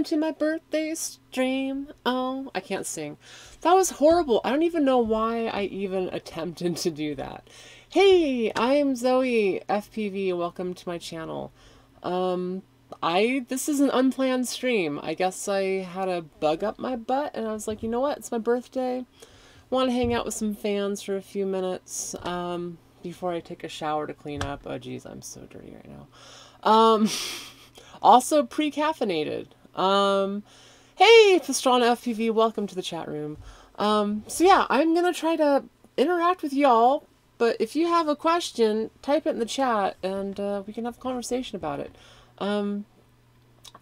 welcome to my birthday stream. Oh, I can't sing. That was horrible. I don't even know why I even attempted to do that. Hey, I am Zoe FPV. Welcome to my channel. This is an unplanned stream. I guess I had a bug up my butt and I was like, you know what? It's my birthday. Want to hang out with some fans for a few minutes, before I take a shower to clean up. Oh geez, I'm so dirty right now. Also pre-caffeinated. Hey, Pastrana FPV, welcome to the chat room. So yeah, I'm gonna try to interact with y'all, but if you have a question, type it in the chat and we can have a conversation about it.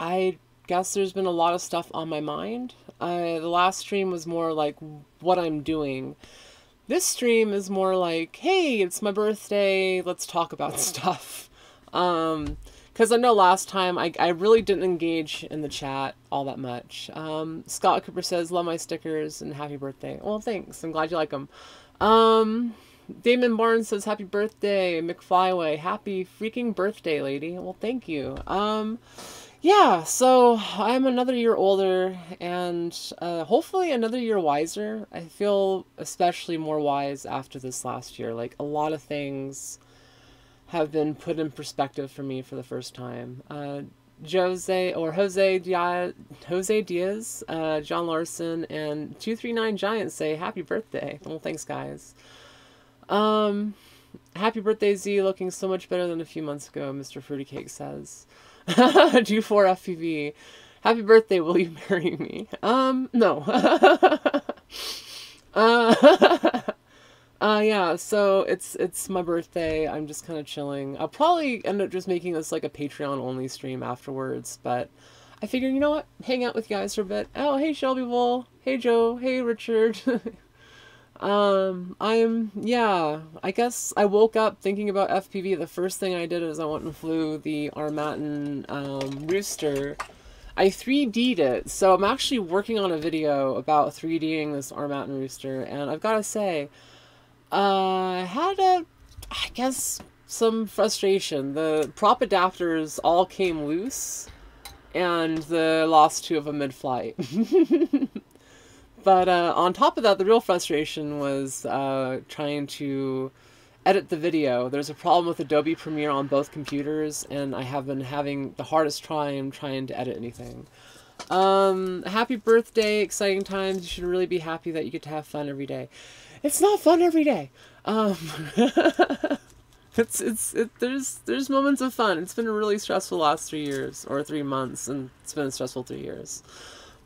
I guess there's been a lot of stuff on my mind. The last stream was more like what I'm doing. This stream is more like, hey, it's my birthday, let's talk about stuff. Because I know last time I really didn't engage in the chat all that much. Scott Cooper says, love my stickers and happy birthday. Well, thanks. I'm glad you like them. Damon Barnes says, happy birthday. McFlyway, happy freaking birthday, lady. Well, thank you. Yeah, so I'm another year older and hopefully another year wiser. I feel especially more wise after this last year. Like, a lot of things have been put in perspective for me for the first time. Jose Diaz, John Larson, and 239 Giants say happy birthday. Well, thanks, guys. Happy birthday, Z. Looking so much better than a few months ago, Mr. Fruity Cake says. Do 4 FPV. Happy birthday, will you marry me? No. Yeah, so it's my birthday. I'm just kind of chilling. I'll probably end up just making this like a Patreon-only stream afterwards, but I figured, you know what? Hang out with you guys for a bit. Oh, hey, Shelby Wool. Hey, Joe. Hey, Richard. Yeah, I guess I woke up thinking about FPV. The first thing I did is I went and flew the Armatin, rooster. I 3D'd it, so I'm actually working on a video about 3D'ing this Armatin rooster, and I've got to say, I guess, some frustration. The prop adapters all came loose, and the lost 2 of them mid-flight. But on top of that, the real frustration was trying to edit the video. There's a problem with Adobe Premiere on both computers, and I have been having the hardest time trying to edit anything. Happy birthday, exciting times. You should really be happy that you get to have fun every day. It's not fun every day. There's moments of fun. It's been a really stressful last 3 years, or 3 months, and it's been a stressful 3 years.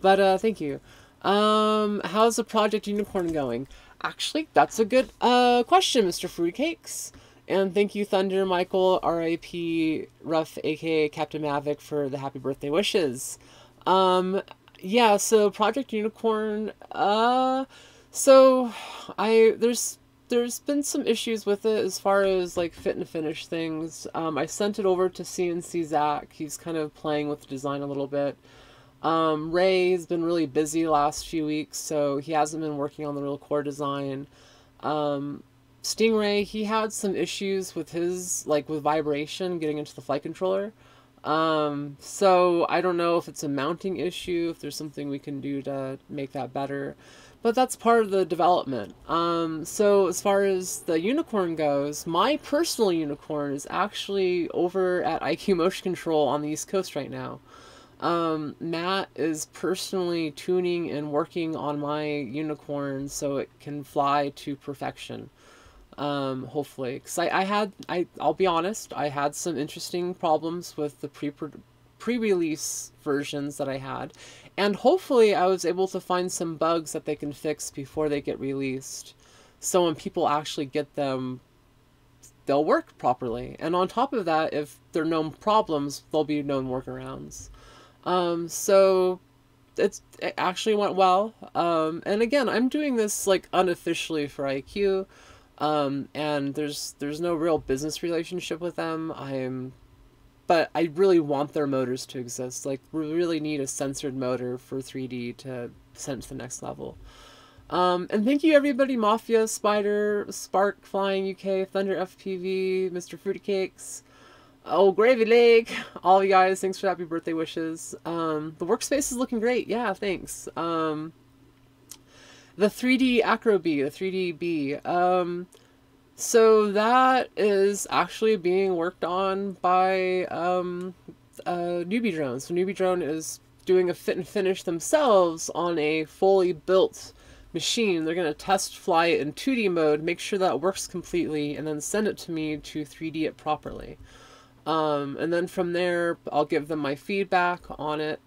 But thank you. How's the Project Unicorn going? Actually, that's a good question, Mr. Fruitcakes. And thank you, Thunder, Michael, R.I.P. Ruff, aka Captain Mavic, for the happy birthday wishes. Yeah, so Project Unicorn, so there's been some issues with it as far as like fit and finish things. I sent it over to CNC Zach. He's kind of playing with the design a little bit. Ray's been really busy the last few weeks, so he hasn't been working on the real core design. Stingray, he had some issues with his, like, with vibration getting into the flight controller. So I don't know if it's a mounting issue, if there's something we can do to make that better. But that's part of the development. So as far as the unicorn goes, my personal unicorn is actually over at IQ Motion Control on the East Coast right now. Matt is personally tuning and working on my unicorn so it can fly to perfection. Hopefully, because I'll be honest, I had some interesting problems with the pre-release versions that I had, and hopefully I was able to find some bugs that they can fix before they get released, so when people actually get them, they'll work properly. And on top of that, if there are known problems, there'll be known workarounds. So it actually went well. And again, I'm doing this like unofficially for IQ. And there's no real business relationship with them. But I really want their motors to exist. Like, we really need a censored motor for 3D to send to the next level. And thank you everybody, Mafia, Spider, Spark, Flying UK, Thunder FPV, Mr. Fruity Cakes. Oh, Gravy Lake! All you guys, thanks for happy birthday wishes. The workspace is looking great. Yeah, thanks. The 3D Acro Bee, the 3D Bee. So that is actually being worked on by Newbie Drone. So Newbie Drone is doing a fit and finish themselves on a fully built machine. They're going to test fly it in 2D mode, make sure that works completely, and then send it to me to 3D it properly. And then from there, I'll give them my feedback on it,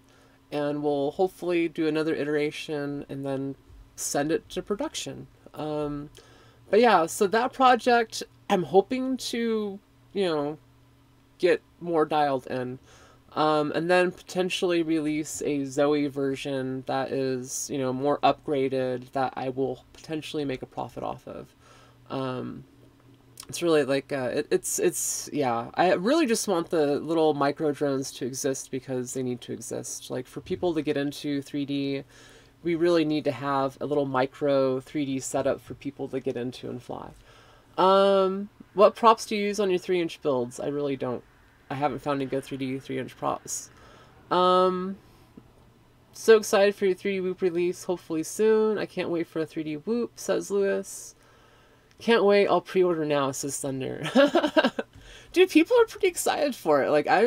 and we'll hopefully do another iteration and then send it to production. But yeah, so that project, I'm hoping to, you know, get more dialed in. And then potentially release a Zoe version that is, you know, more upgraded that I will potentially make a profit off of. It's really like, yeah, I really just want the little micro drones to exist because they need to exist. Like, for people to get into 3D, we really need to have a little micro 3D setup for people to get into and fly. What props do you use on your 3-inch builds? I really don't. I haven't found any good 3-inch props. So excited for your 3D Whoop release, hopefully soon. I can't wait for a 3D Whoop, says Lewis. Can't wait, I'll pre-order now, says Thunder. Dude, people are pretty excited for it. Like, I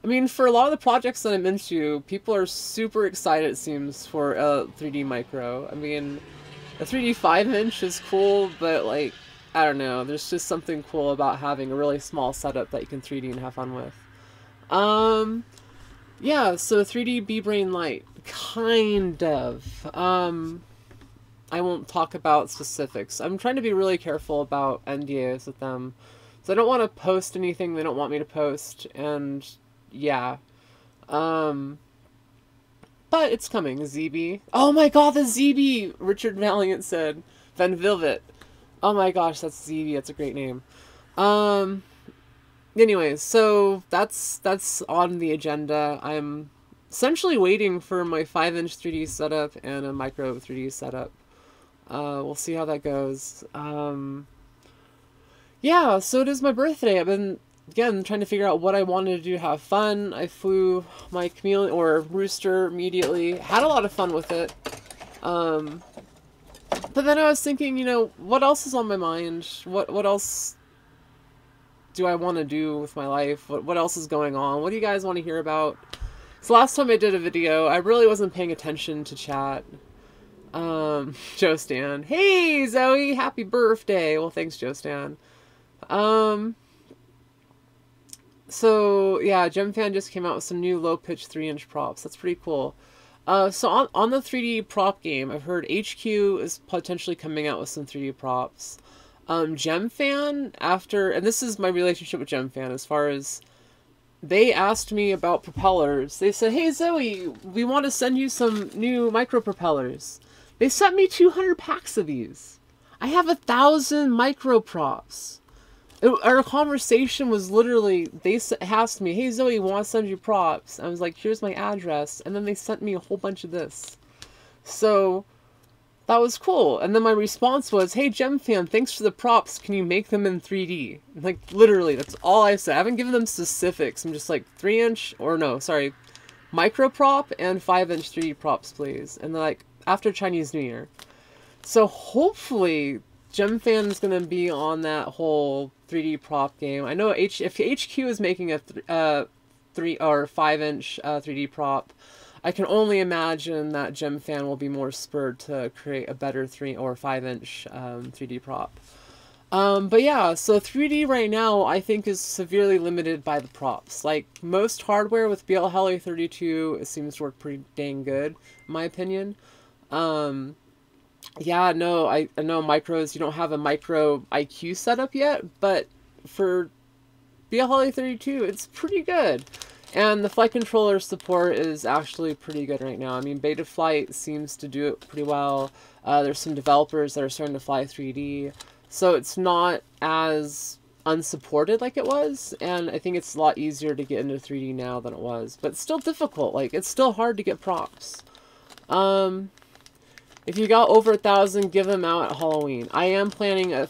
mean, for a lot of the projects that I'm into, people are super excited, it seems, for a 3D micro. I mean, a 3D 5-inch is cool, but, like, I don't know. There's just something cool about having a really small setup that you can 3D and have fun with. Yeah, so 3D B-Brain Lite. Kind of. I won't talk about specifics. I'm trying to be really careful about NDAs with them. So I don't want to post anything they don't want me to post, and yeah. But it's coming, ZB. Oh my god, the ZB! Richard Valiant said. Van Vilvet. Oh my gosh, that's ZB, that's a great name. Anyways, so that's on the agenda. I'm essentially waiting for my 5-inch 3D setup and a micro 3D setup. We'll see how that goes. Yeah, so it is my birthday. I've been, again, trying to figure out what I wanted to do to have fun. I flew my chameleon, or rooster, immediately. Had a lot of fun with it. But then I was thinking, you know, what else is on my mind? What else do I want to do with my life? What else is going on? What do you guys want to hear about? So last time I did a video, I really wasn't paying attention to chat. Joe Stan. Hey, Zoe! Happy birthday! Well, thanks, Joe Stan. So, yeah, GemFan just came out with some new low-pitch 3-inch props. That's pretty cool. So on the 3D prop game, I've heard HQ is potentially coming out with some 3D props. GemFan, and this is my relationship with GemFan, as far as they asked me about propellers. They said, hey Zoe, we want to send you some new micro propellers. They sent me 200 packs of these. I have 1,000 micro props. Our conversation was literally, they asked me, hey Zoe, want to send you props? I was like, here's my address. And then they sent me a whole bunch of this. So that was cool. And then my response was, hey GemFan, thanks for the props. Can you make them in 3D? Like, literally, that's all I said. I haven't given them specifics. I'm just like, 3-inch, or no, sorry, micro prop and 5-inch 3D props, please. And they're like, after Chinese New Year. So hopefully GemFan is going to be on that whole 3D prop game. I know if HQ is making a 3 or 5-inch 3D prop, I can only imagine that GemFan will be more spurred to create a better 3 or 5-inch 3D prop. But yeah, so 3D right now I think is severely limited by the props. Like most hardware with BL Heli 32, it seems to work pretty dang good, in my opinion. Yeah, no, I know micros, you don't have a micro IQ setup yet, but for BL Heli 32, it's pretty good. And the flight controller support is actually pretty good right now. I mean, Betaflight seems to do it pretty well. There's some developers that are starting to fly 3D. So it's not as unsupported like it was. And I think it's a lot easier to get into 3D now than it was. But it's still difficult. Like, it's still hard to get props. If you got over 1,000, give them out at Halloween. I am planning a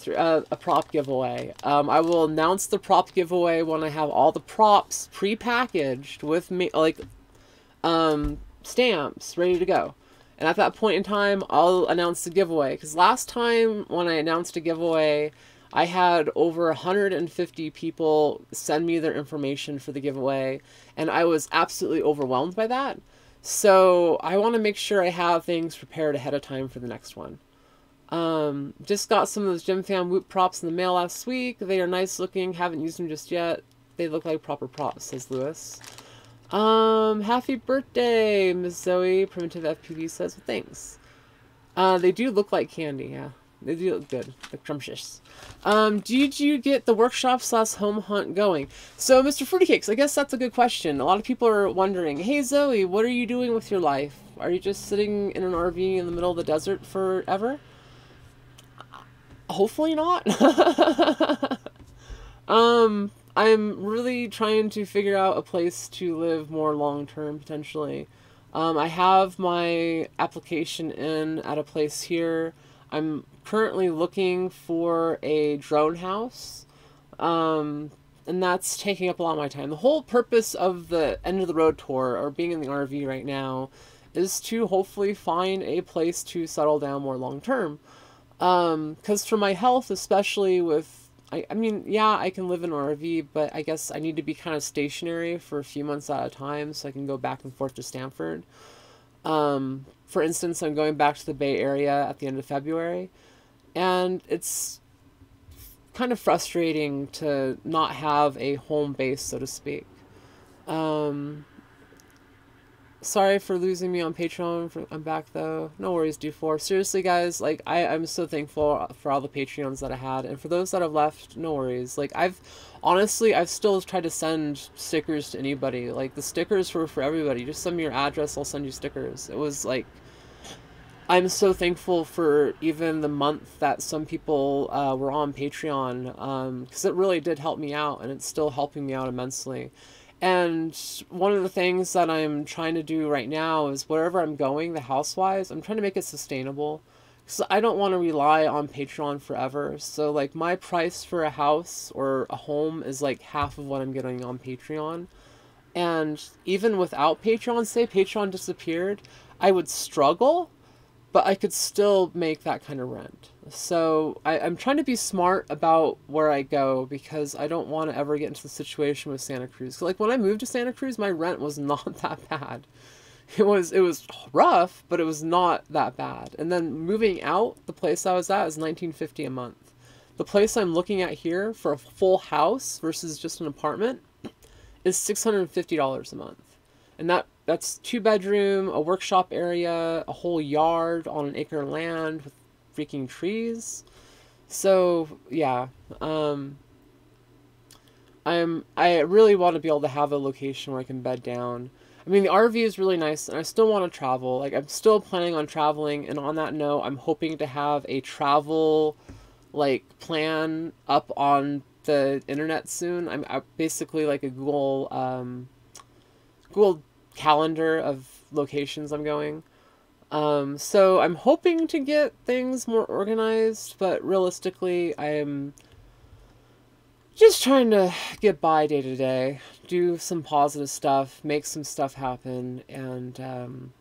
prop giveaway. I will announce the prop giveaway when I have all the props pre-packaged with me, like stamps ready to go. And at that point in time, I'll announce the giveaway. Because last time when I announced a giveaway, I had over 150 people send me their information for the giveaway, and I was absolutely overwhelmed by that. So I want to make sure I have things prepared ahead of time for the next one. Just got some of those Gym Fam Whoop props in the mail last week. They are nice looking. Haven't used them just yet. They look like proper props, says Lewis. Happy birthday, Miss Zoe. Primitive FPV says, well, thanks. They do look like candy, yeah. They do look good. They're scrumptious. Did you get the workshop/home hunt going? So, Mr. Fruity Cakes, I guess that's a good question. A lot of people are wondering, hey Zoe, what are you doing with your life? Are you just sitting in an RV in the middle of the desert forever? Hopefully not. I'm really trying to figure out a place to live more long-term, potentially. I have my application in at a place here. I'm currently looking for a drone house, and that's taking up a lot of my time. The whole purpose of the end of the road tour, or being in the RV right now, is to hopefully find a place to settle down more long-term. Because for my health, especially with, I mean, yeah, I can live in an RV, but I guess I need to be kind of stationary for a few months at a time so I can go back and forth to Stanford. For instance, I'm going back to the Bay Area at the end of February, and it's kind of frustrating to not have a home base, so to speak. Sorry for losing me on Patreon. I'm back though. No worries, Do4. Seriously, guys, like I'm so thankful for all the Patreons that I had, and for those that have left, no worries. Like I've still tried to send stickers to anybody. Like the stickers were for everybody. Just send me your address, I'll send you stickers. It was like, I'm so thankful for even the month that some people were on Patreon, because it really did help me out, and it's still helping me out immensely. And one of the things that I'm trying to do right now is wherever I'm going, the house-wise, I'm trying to make it sustainable. Because I don't want to rely on Patreon forever. So, like, my price for a house or a home is, like, half of what I'm getting on Patreon. And even without Patreon, say Patreon disappeared, I would struggle, but I could still make that kind of rent. So I'm trying to be smart about where I go, because I don't want to ever get into the situation with Santa Cruz. Like when I moved to Santa Cruz, my rent was not that bad. It was rough, but it was not that bad. And then moving out, the place I was at is $19.50 a month. The place I'm looking at here for a full house versus just an apartment is $650 a month. And that's 2-bedroom, a workshop area, a whole yard on an acre of land with freaking trees. So yeah, I really want to be able to have a location where I can bed down. I mean, the RV is really nice, and I still want to travel. Like, I'm still planning on traveling, and on that note, I'm hoping to have a travel, like, plan up on the internet soon. I'm basically like a Google calendar of locations I'm going. So I'm hoping to get things more organized, but realistically, I'm just trying to get by day to day, do some positive stuff, make some stuff happen, and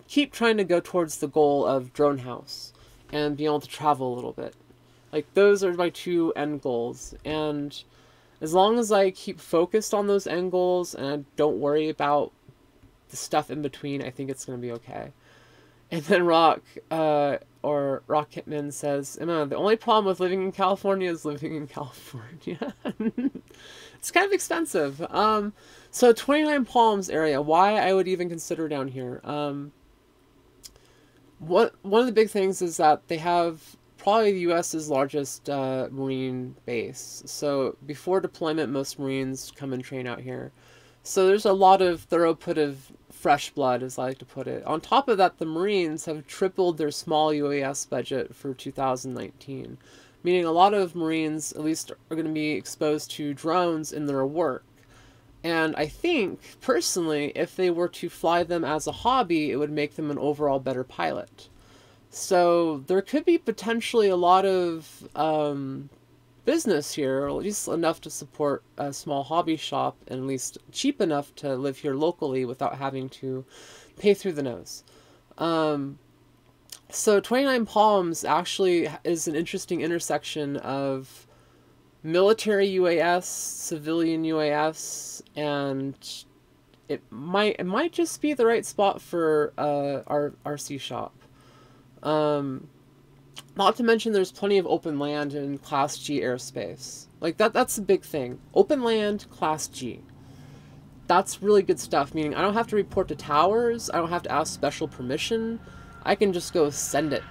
keep trying to go towards the goal of drone house and being able to travel a little bit. Like, those are my 2 end goals, and as long as I keep focused on those end goals and I don't worry about the stuff in between, I think it's going to be okay. And then Rock Hitman says, Emma, the only problem with living in California is living in California. It's kind of expensive. So 29 Palms area, why I would even consider down here. One of the big things is that they have probably the U.S.'s largest Marine base. So before deployment, most Marines come and train out here. So there's a lot of throughput of fresh blood, as I like to put it. On top of that, the Marines have tripled their small UAS budget for 2019, meaning a lot of Marines, at least, are going to be exposed to drones in their work. And I think, personally, if they were to fly them as a hobby, it would make them an overall better pilot. So there could be potentially a lot of business here, or at least enough to support a small hobby shop, and at least cheap enough to live here locally without having to pay through the nose. Um, so 29 Palms actually is an interesting intersection of military UAS, civilian UAS, and it might just be the right spot for our RC shop. Um, Not to mention there's plenty of open land in Class G airspace. Like that's a big thing. Open land, Class G. That's really good stuff, meaning I don't have to report to towers, I don't have to ask special permission. I can just go send it.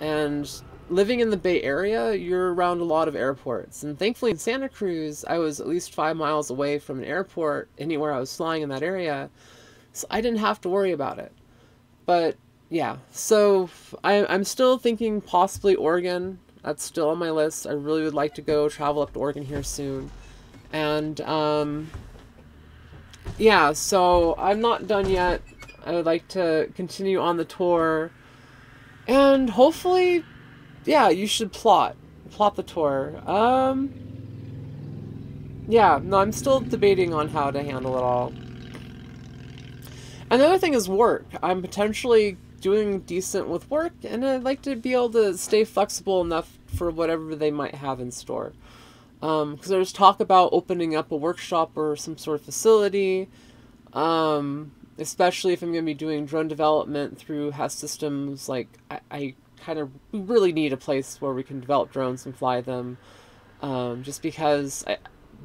And living in the Bay Area, you're around a lot of airports. And thankfully in Santa Cruz, I was at least 5 miles away from an airport anywhere I was flying in that area. So I didn't have to worry about it. But yeah, so I'm still thinking possibly Oregon. That's still on my list. I really would like to go travel up to Oregon here soon. And yeah, so I'm not done yet. I would like to continue on the tour. And hopefully, yeah, you should plot the tour. Yeah, no, I'm still debating on how to handle it all. Another thing is work. I'm potentially doing decent with work, and I'd like to be able to stay flexible enough for whatever they might have in store. Because there's talk about opening up a workshop or some sort of facility, especially if I'm going to be doing drone development through HES systems. Like, I kind of really need a place where we can develop drones and fly them, just because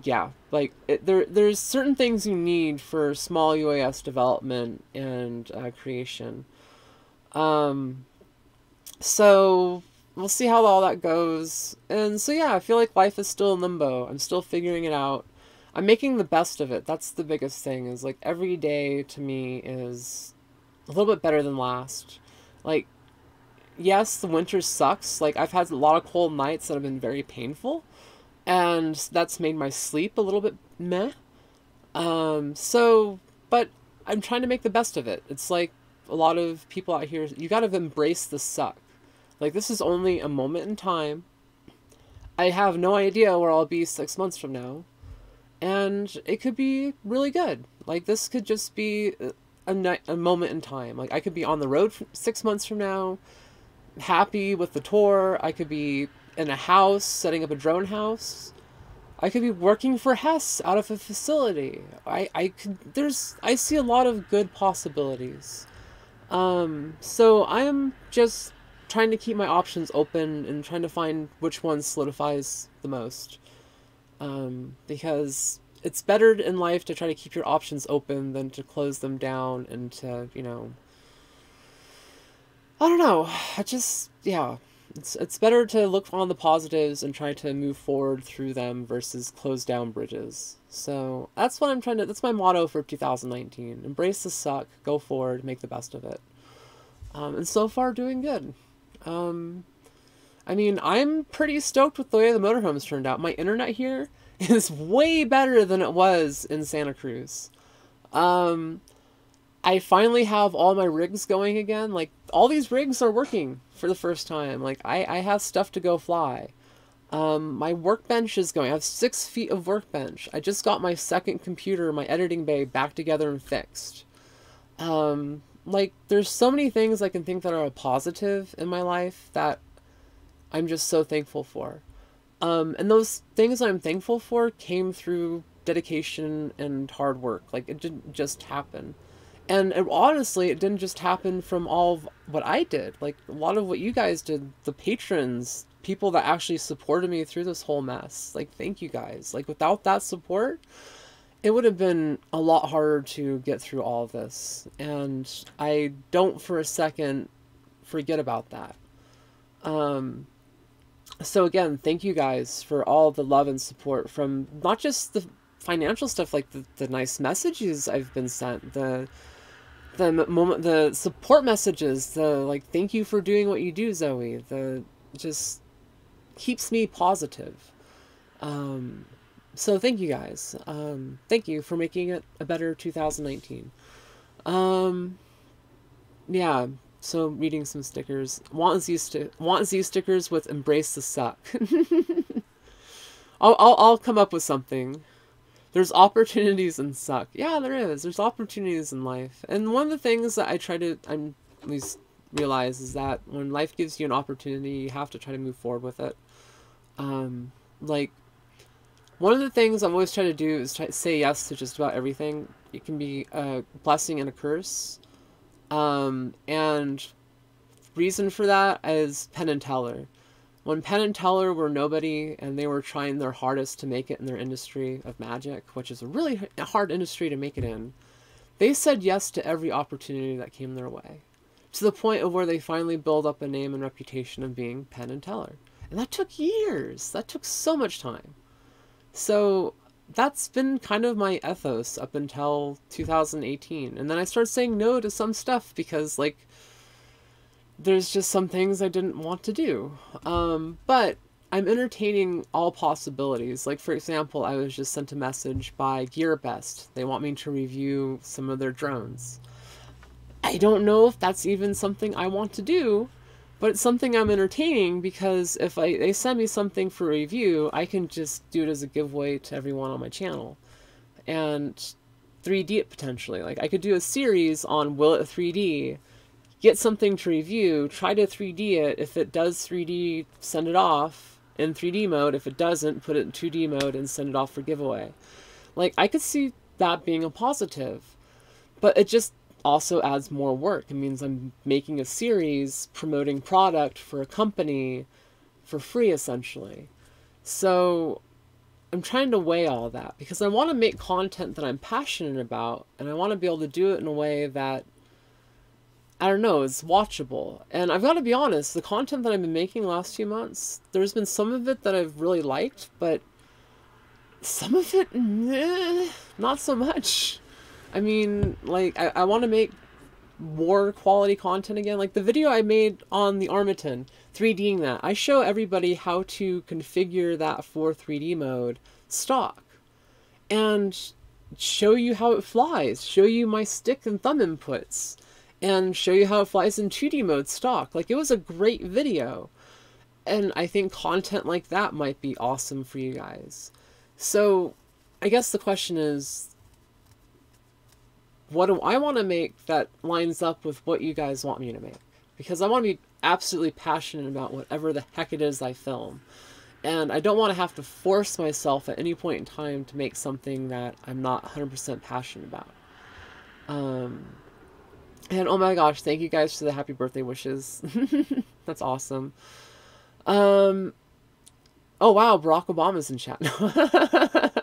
yeah, like there's certain things you need for small UAS development and creation. So we'll see how all that goes. And so yeah, I feel like life is still in limbo. I'm still figuring it out. I'm making the best of it. That's the biggest thing, is like every day to me is a little bit better than last. Like, yes, the winter sucks. Like, I've had a lot of cold nights that have been very painful, and that's made my sleep a little bit meh. But I'm trying to make the best of it. It's like a lot of people out here, you gotta embrace the suck. Like, this is only a moment in time. I have no idea where I'll be 6 months from now, and it could be really good. Like, this could just be a moment in time. Like, I could be on the road 6 months from now, happy with the tour. I could be in a house, setting up a drone house. I could be working for HES out of a facility. I see a lot of good possibilities. So I'm just trying to keep my options open and trying to find which one solidifies the most. Because it's better in life to try to keep your options open than to close them down and to, I don't know. Yeah. It's better to look on the positives and try to move forward through them versus close down bridges. So that's what that's my motto for 2019. Embrace the suck, go forward, make the best of it. And so far doing good. I mean, I'm pretty stoked with the way the motorhomes turned out. My internet here is way better than it was in Santa Cruz. I finally have all my rigs going again. Like, all these rigs are working for the first time. Like, I have stuff to go fly. My workbench is going. I have 6 feet of workbench. I just got my second computer, my editing bay, back together and fixed. Like, there's so many things I can think that are a positive in my life that I'm just so thankful for. And those things I'm thankful for came through dedication and hard work. Like, it didn't just happen. And honestly, it didn't just happen from all of what I did. Like, a lot of what you guys did, the patrons, people that actually supported me through this whole mess. Like, thank you guys. Like, without that support, it would have been a lot harder to get through all of this. And I don't for a second forget about that. So again, thank you guys for all the love and support, from not just the financial stuff, like the nice messages I've been sent, the support messages, the like, thank you for doing what you do, Zoe, just keeps me positive. So thank you guys. Thank you for making it a better 2019. Yeah, So reading some stickers. Want Z stickers with embrace the suck. I'll come up with something. There's opportunities in suck. Yeah, there is. There's opportunities in life. And one of the things that I try to at least realize is that when life gives you an opportunity, you have to try to move forward with it. Like, one of the things I've always tried to do is try to say yes to just about everything. It can be a blessing and a curse. And reason for that is Penn and Teller. When Penn and Teller were nobody and they were trying their hardest to make it in their industry of magic, which is a really hard industry to make it in, they said yes to every opportunity that came their way, to the point of where they finally built up a name and reputation of being Penn and Teller. And that took years. That took so much time. So that's been kind of my ethos up until 2018. And then I started saying no to some stuff because, like, there's just some things I didn't want to do. But I'm entertaining all possibilities. Like, for example, I was just sent a message by GearBest. They want me to review some of their drones. I don't know if that's even something I want to do, but it's something I'm entertaining because if they send me something for review, I can just do it as a giveaway to everyone on my channel. And 3D it potentially. Like, I could do a series on will it 3D, get something to review, try to 3D it. If it does 3D, send it off in 3D mode. If it doesn't, put it in 2D mode and send it off for giveaway. Like, I could see that being a positive, but it just also adds more work. It means I'm making a series promoting product for a company for free, essentially. So I'm trying to weigh all that because I want to make content that I'm passionate about, and I want to be able to do it in a way that, I don't know, is watchable. And I've got to be honest, the content that I've been making the last few months, there's been some of it that I've really liked, but some of it, not so much. I mean, like, I want to make more quality content again. Like the video I made on the Armaton, 3Ding that, I show everybody how to configure that for 3D mode stock. And show you how it flies, show you my stick and thumb inputs, and show you how it flies in 2D mode stock. Like, it was a great video. And I think content like that might be awesome for you guys. So, I guess the question is, what do I want to make that lines up with what you guys want me to make? Because I want to be absolutely passionate about whatever the heck it is I film. And I don't want to have to force myself at any point in time to make something that I'm not 100% passionate about. And oh my gosh, thank you guys for the happy birthday wishes. That's awesome. Oh wow, Barack Obama's in chat.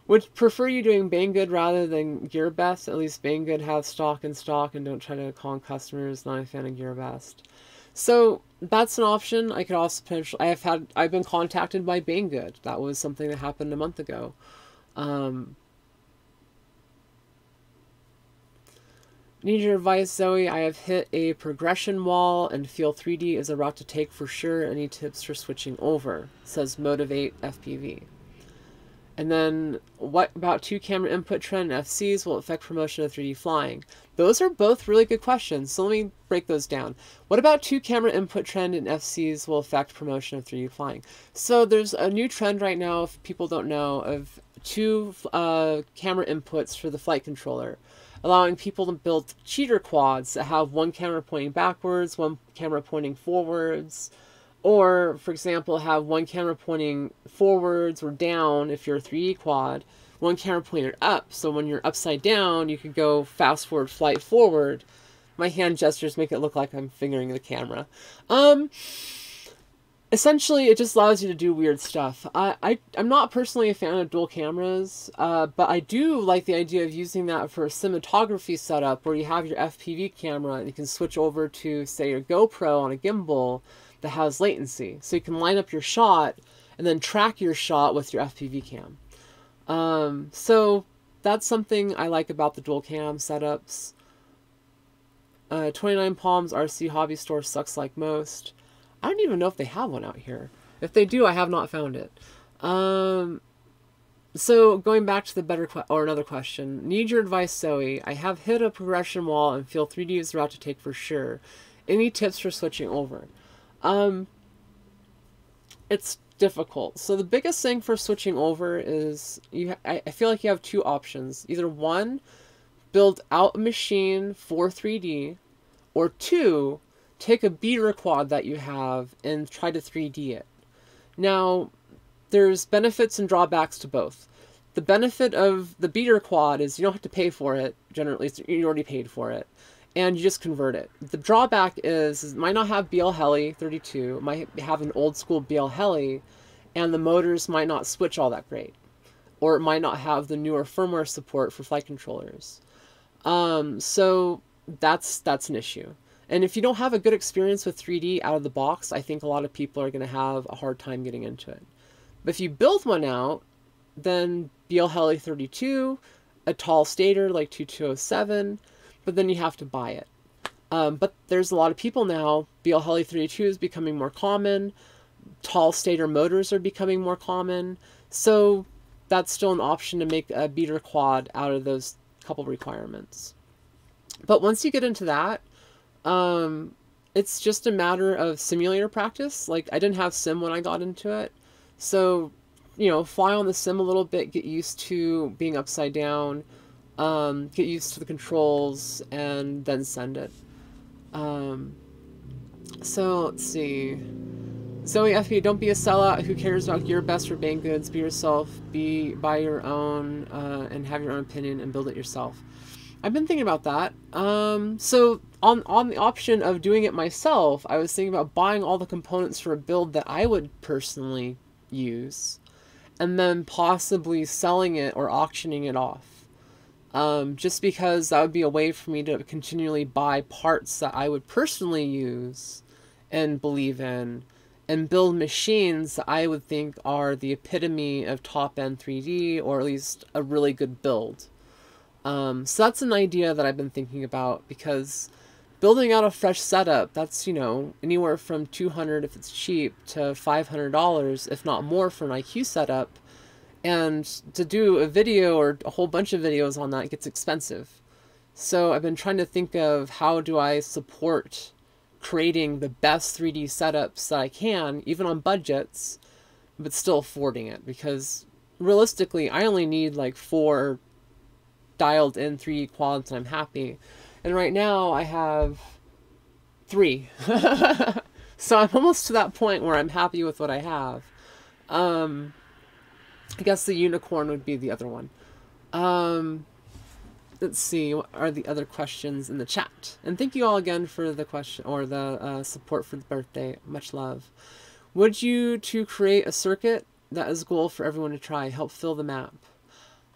Would prefer you doing Banggood rather than GearBest. At least Banggood has stock in stock and don't try to con customers. Not a fan of GearBest. So that's an option. I could also potentially, I've been contacted by Banggood. That was something that happened a month ago. Need your advice, Zoe. I have hit a progression wall and feel 3D is a route to take for sure. Any tips for switching over? Says Motivate FPV. And then, what about 2-camera input trend in FCs will affect promotion of 3D flying? Those are both really good questions, so let me break those down. What about 2-camera input trend in FCs will affect promotion of 3D flying? So there's a new trend right now, if people don't know, of 2 camera inputs for the flight controller, allowing people to build cheater quads that have 1 camera pointing backwards, 1 camera pointing forwards, or, for example, have 1 camera pointing forwards or down if you're a 3D quad, 1 camera pointed up, so when you're upside down, you could go fast forward, flight forward. My hand gestures make it look like I'm fingering the camera. Essentially, it just allows you to do weird stuff. I'm not personally a fan of dual cameras, but I do like the idea of using that for a cinematography setup where you have your FPV camera and you can switch over to, say, your GoPro on a gimbal that has latency. So you can line up your shot and then track your shot with your FPV cam. So that's something I like about the dual cam setups. 29 Palms RC Hobby Store sucks like most. I don't even know if they have one out here. If they do, I have not found it. So going back to the or another question, need your advice, Zoe. I have hit a progression wall and feel 3D is the route to take for sure. Any tips for switching over? It's difficult. So the biggest thing for switching over is I feel like you have two options. Either one, build out a machine for 3D, or two, take a beater quad that you have and try to 3D it. Now, there's benefits and drawbacks to both. The benefit of the beater quad is you don't have to pay for it, generally, you already paid for it, and you just convert it. The drawback is it might not have BL Heli 32, it might have an old school BL Heli, and the motors might not switch all that great. Or it might not have the newer firmware support for flight controllers. So that's an issue. And if you don't have a good experience with 3D out of the box, I think a lot of people are going to have a hard time getting into it. But if you build one out, then BL Heli 32, a tall stator like 2207, but then you have to buy it. But there's a lot of people now, BL Heli 32 is becoming more common, tall stator motors are becoming more common, so that's still an option to make a beater quad out of those couple requirements. But once you get into that, it's just a matter of simulator practice. Like, I didn't have sim when I got into it, so, you know, fly on the sim a little bit, get used to being upside down, get used to the controls, and then send it. So, let's see. Zoe FPV, don't be a sellout. Who cares about gear best for bang goods? Be yourself, buy your own, and have your own opinion and build it yourself. I've been thinking about that. So on the option of doing it myself, I was thinking about buying all the components for a build that I would personally use, and then possibly selling it or auctioning it off. Just because that would be a way for me to continually buy parts that I would personally use and believe in, and build machines that I would think are the epitome of top-end 3D, or at least a really good build. So that's an idea that I've been thinking about, because building out a fresh setup, that's, you know, anywhere from $200 if it's cheap to $500, if not more, for an IQ setup. And to do a video or a whole bunch of videos on that gets expensive. So I've been trying to think of how do I support creating the best 3D setups that I can, even on budgets, but still affording it. Because realistically, I only need like 4 dialed in 3D quads and I'm happy. And right now I have 3. So I'm almost to that point where I'm happy with what I have. I guess the unicorn would be the other one. Let's see, what are the other questions in the chat? And thank you all again for the question, or the support for the birthday. Much love. Would you to create a circuit that is a goal for everyone to try? Help fill the map.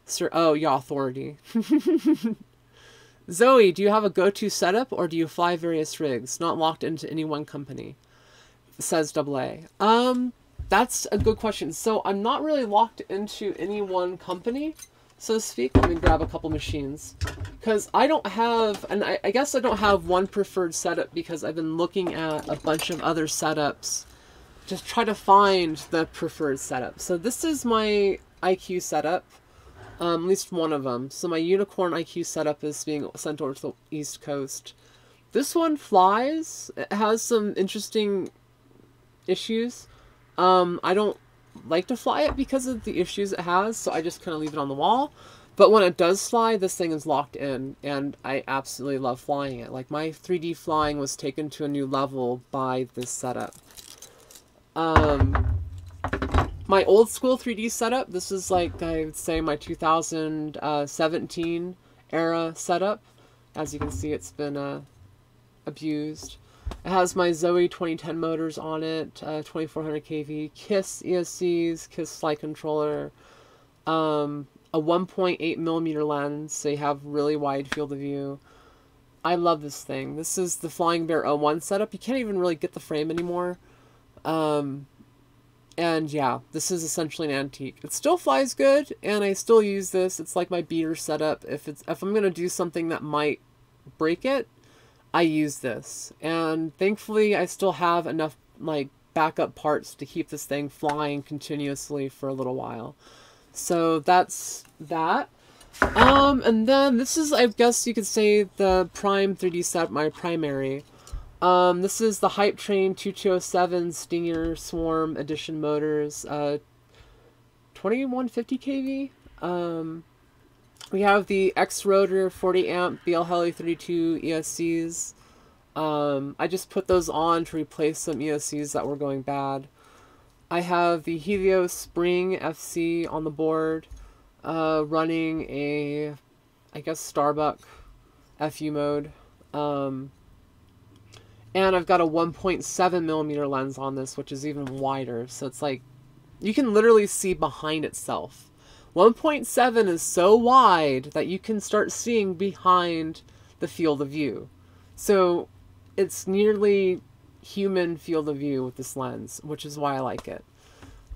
Sir, oh, yeah, authority. Zoe, do you have a go-to setup, or do you fly various rigs, not locked into any one company? Says AA. That's a good question. So I'm not really locked into any one company, so to speak. Let me grab a couple machines, because I don't have, and I guess I don't have one preferred setup, because I've been looking at a bunch of other setups to try to find the preferred setup. So this is my IQ setup, at least one of them. So my Unicorn IQ setup is being sent over to the East Coast. This one flies. It has some interesting issues. I don't like to fly it because of the issues it has, so I just kind of leave it on the wall. But when it does fly, this thing is locked in, and I absolutely love flying it. Like, my 3D flying was taken to a new level by this setup. My old school 3D setup, this is like, I would say, my 2017 era setup. As you can see, it's been abused. It has my Zoe 2010 motors on it, 2400 kV, KISS ESCs, KISS flight controller, a 1.8mm lens, so you have really wide field of view. I love this thing. This is the Flying Bear 01 setup. You can't even really get the frame anymore. And yeah, this is essentially an antique. It still flies good, and I still use this. It's like my beater setup. If I'm gonna do something that might break it, I use this. And thankfully I still have enough like backup parts to keep this thing flying continuously for a little while. So that's that. And then this is, I guess you could say, the prime 3D set, my primary. This is the Hype Train 2207 Stinger Swarm Edition motors, 2150 kV. We have the X-Rotor 40 amp BL Heli 32 ESCs. I just put those on to replace some ESCs that were going bad. I have the Helios Spring FC on the board, running a, I guess, Starbuck FU mode. And I've got a 1.7 millimeter lens on this, which is even wider. So it's like, you can literally see behind itself. 1.7 is so wide that you can start seeing behind the field of view. So it's nearly human field of view with this lens, which is why I like it.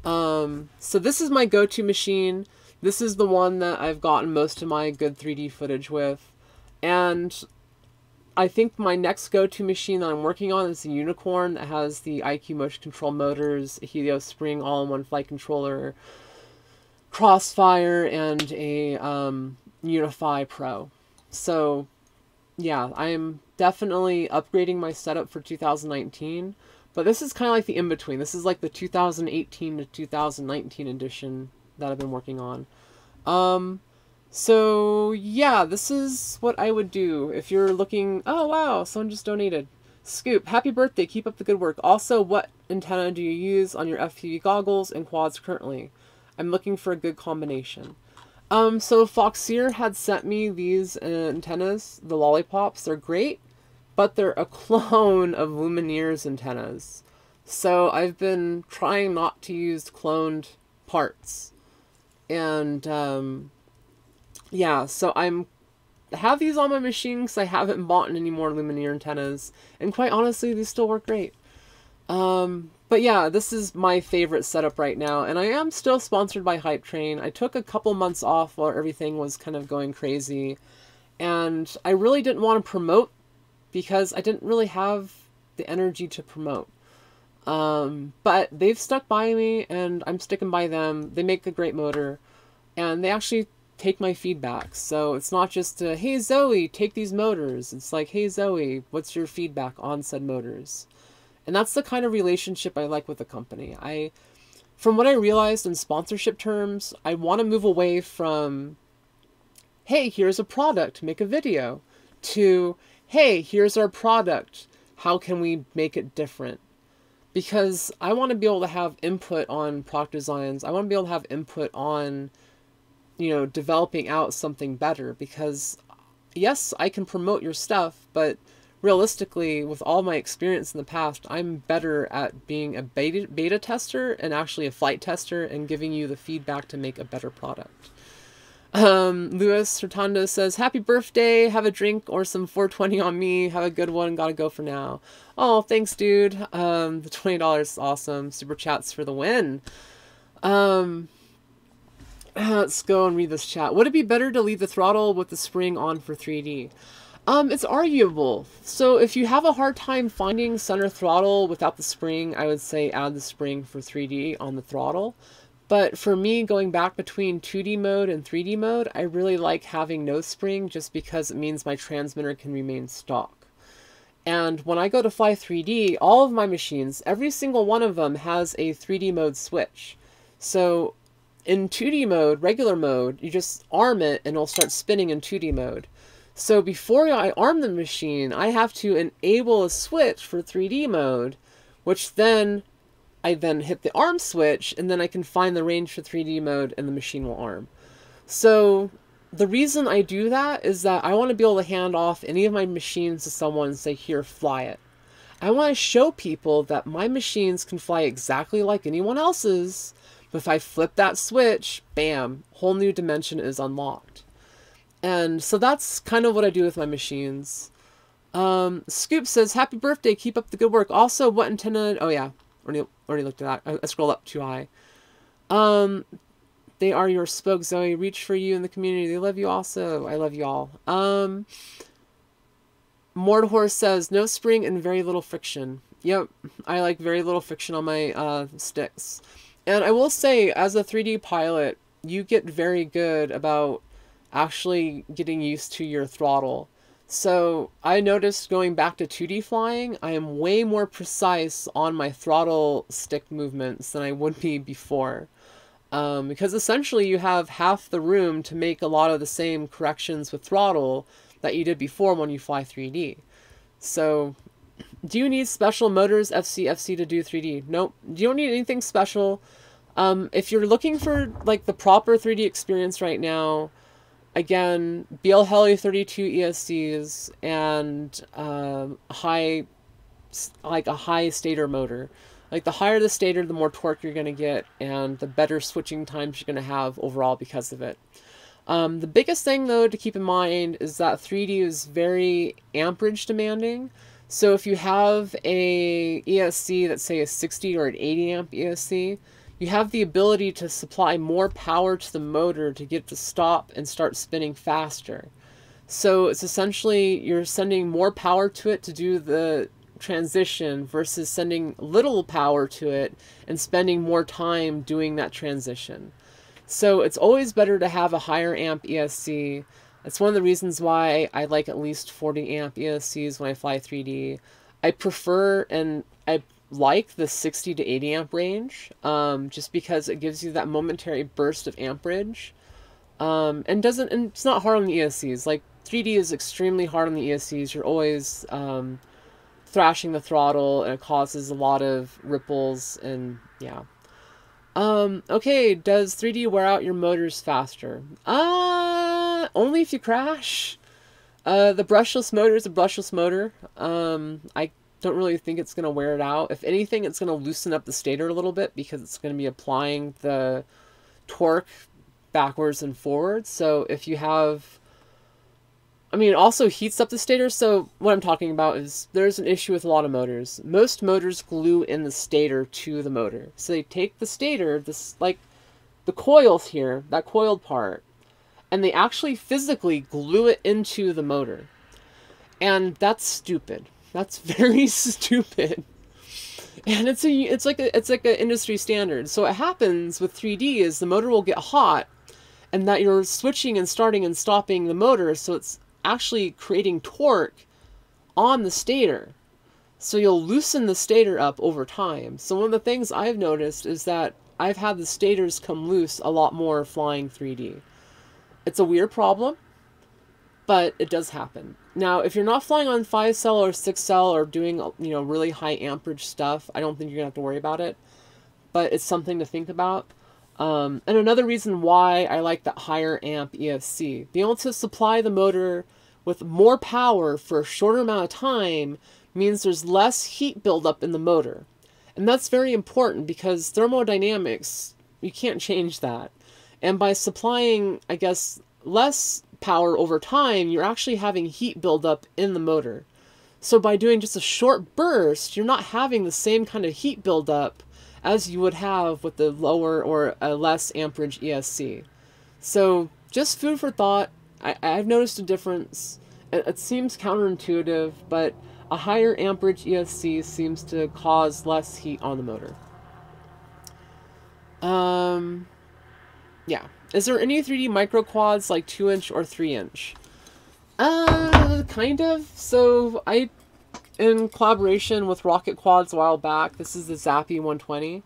So this is my go-to machine. This is the one that I've gotten most of my good 3D footage with. And I think my next go-to machine that I'm working on is the Unicorn that has the IQ motion control motors, a Helios Spring all-in-one flight controller, Crossfire, and a Unify Pro. So yeah, I'm definitely upgrading my setup for 2019, but this is kind of like the in-between. This is like the 2018 to 2019 edition that I've been working on. So yeah, this is what I would do if you're looking. Oh wow, someone just donated. Scoop, happy birthday, keep up the good work. Also, what antenna do you use on your FPV goggles and quads currently? I'm looking for a good combination. So Foxeer had sent me these antennas, the lollipops. They're great, but they're a clone of Lumineer's antennas. So I've been trying not to use cloned parts. And yeah, so I have these on my machine because I haven't bought any more Lumineer antennas. And quite honestly, these still work great. But yeah, this is my favorite setup right now, and I am still sponsored by Hype Train. I took a couple months off while everything was kind of going crazy, and I really didn't want to promote because I didn't really have the energy to promote. But they've stuck by me, and I'm sticking by them. They make a great motor, and they actually take my feedback. So it's not just, hey Zoe, take these motors. It's like, hey Zoe, what's your feedback on said motors? And that's the kind of relationship I like with the company. From what I realized in sponsorship terms, I want to move away from, hey, here's a product, make a video, to, hey, here's our product, how can we make it different? Because I want to be able to have input on product designs. I want to be able to have input on, developing out something better. Because, yes, I can promote your stuff, but realistically, with all my experience in the past, I'm better at being a beta tester and actually a flight tester and giving you the feedback to make a better product. Luis Hurtado says, happy birthday, have a drink or some 420 on me, have a good one, gotta go for now. Oh, thanks, dude. The $20 is awesome. Super chats for the win. Let's go and read this chat. Would it be better to leave the throttle with the spring on for 3D? It's arguable. So if you have a hard time finding center throttle without the spring, I would say add the spring for 3D on the throttle. But for me, going back between 2D mode and 3D mode, I really like having no spring just because it means my transmitter can remain stock. And when I go to fly 3D, all of my machines, every single one of them has a 3D mode switch. So in 2D mode, regular mode, you just arm it and it'll start spinning in 2D mode. So before I arm the machine, I have to enable a switch for 3D mode, which I then hit the arm switch, and then I can find the range for 3D mode, and the machine will arm. So the reason I do that is that I want to be able to hand off any of my machines to someone and say, here, fly it. I want to show people that my machines can fly exactly like anyone else's, but if I flip that switch, bam, whole new dimension is unlocked. And so that's kind of what I do with my machines. Scoop says, happy birthday, keep up the good work. Also, what antenna... Oh yeah, already looked at that. I scrolled up too high. They are your spoke, Zoe. Reach for you in the community. They love you also. I love you all. Mordhor says, no spring and very little friction. Yep, I like very little friction on my sticks. And I will say, as a 3D pilot, you get very good about actually getting used to your throttle. So I noticed going back to 2D flying, I am way more precise on my throttle stick movements than I would be before. Because essentially you have half the room to make a lot of the same corrections with throttle that you did before when you fly 3D. So, do you need special motors, FC to do 3D? Nope. You don't need anything special. If you're looking for like the proper 3D experience right now, again, BL Heli 32 ESCs and a high stator motor. Like the higher the stator, the more torque you're going to get, and the better switching times you're going to have overall because of it. The biggest thing though to keep in mind is that 3D is very amperage demanding. So if you have a ESC that's say a 60 or an 80 amp ESC, you have the ability to supply more power to the motor to get it to stop and start spinning faster. So it's essentially you're sending more power to it to do the transition versus sending little power to it and spending more time doing that transition. So it's always better to have a higher amp ESC. That's one of the reasons why I like at least 40 amp ESCs when I fly 3D. I prefer and I like the 60 to 80 amp range, just because it gives you that momentary burst of amperage. And it's not hard on the ESCs. Like 3D is extremely hard on the ESCs. You're always thrashing the throttle, and it causes a lot of ripples, and yeah. Okay, does 3D wear out your motors faster? Only if you crash. The brushless motor is a brushless motor. I don't really think it's going to wear it out. If anything, it's going to loosen up the stator a little bit because it's going to be applying the torque backwards and forwards. So if you have... I mean, it also heats up the stator, so what I'm talking about is there's an issue with a lot of motors. Most motors glue in the stator to the motor. So they take the stator, this like the coils here, that coiled part, and they actually physically glue it into the motor. And that's stupid. That's very stupid. And it's like an industry standard. So what happens with 3D is the motor will get hot, and that you're switching and starting and stopping the motor, so it's actually creating torque on the stator. So you'll loosen the stator up over time. So one of the things I've noticed is that I've had the stators come loose a lot more flying 3D. It's a weird problem, but it does happen. Now, if you're not flying on 5-cell or 6-cell or doing, you know, really high amperage stuff, I don't think you're gonna have to worry about it, but it's something to think about. And another reason why I like that higher amp ESC, being able to supply the motor with more power for a shorter amount of time means there's less heat buildup in the motor. And that's very important because thermodynamics, you can't change that. And by supplying, I guess, less power over time, you're actually having heat buildup in the motor. So by doing just a short burst, you're not having the same kind of heat buildup as you would have with the lower or a less amperage ESC. So just food for thought. I've noticed a difference. It seems counterintuitive, but a higher amperage ESC seems to cause less heat on the motor. Yeah. Is there any 3D micro quads like 2-inch or 3-inch? Kind of. So in collaboration with Rocket Quads a while back, this is the Zappy 120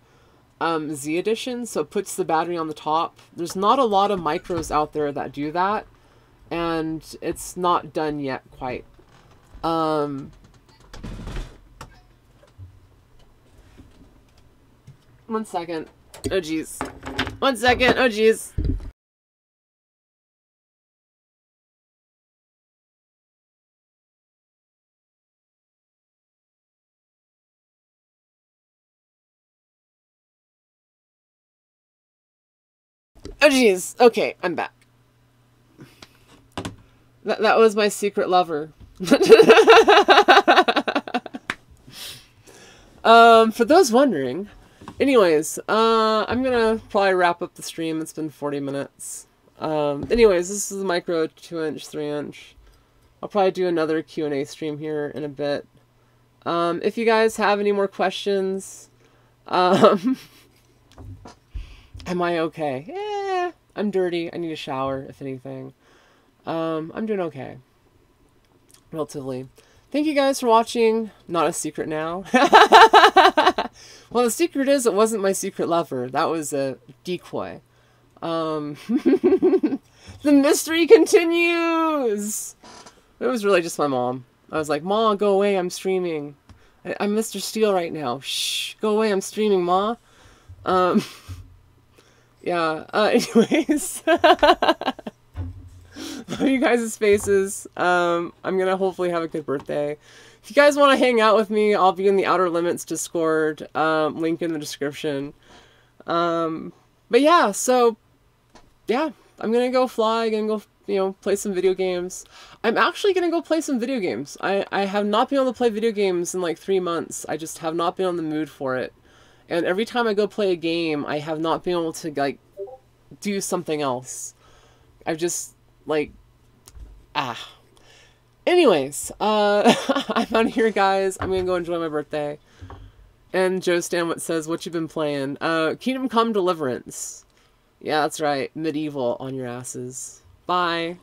Z edition, so it puts the battery on the top. There's not a lot of micros out there that do that, and it's not done yet quite. 1 second. Oh geez. 1 second. Oh geez. Oh jeez. Okay, I'm back. That was my secret lover. For those wondering, anyways, I'm gonna probably wrap up the stream. It's been 40 minutes. Anyways, this is the micro 2-inch, 3-inch. I'll probably do another Q&A stream here in a bit. If you guys have any more questions, am I okay? Yeah, I'm dirty. I need a shower, if anything. I'm doing okay. Relatively. Thank you guys for watching. Not a secret now. Well, the secret is it wasn't my secret lover. That was a decoy. The mystery continues! It was really just my mom. I was like, Ma, go away, I'm streaming. I'm Mr. Steele right now. Shh, go away, I'm streaming, Ma. Yeah, anyways. Love you guys' faces. I'm gonna hopefully have a good birthday. If you guys want to hang out with me, I'll be in the Outer Limits Discord. Link in the description. But yeah, so, yeah, I'm gonna go fly, gonna go, you know, play some video games. I'm actually gonna go play some video games. I have not been able to play video games in like 3 months. I just have not been on the mood for it. And every time I go play a game, I have not been able to, like, do something else. I've just, like, Anyways, I'm out of here, guys. I'm gonna go enjoy my birthday. And Joe Stanwit says, what you been playing? Kingdom Come Deliverance. Yeah, that's right. Medieval on your asses. Bye.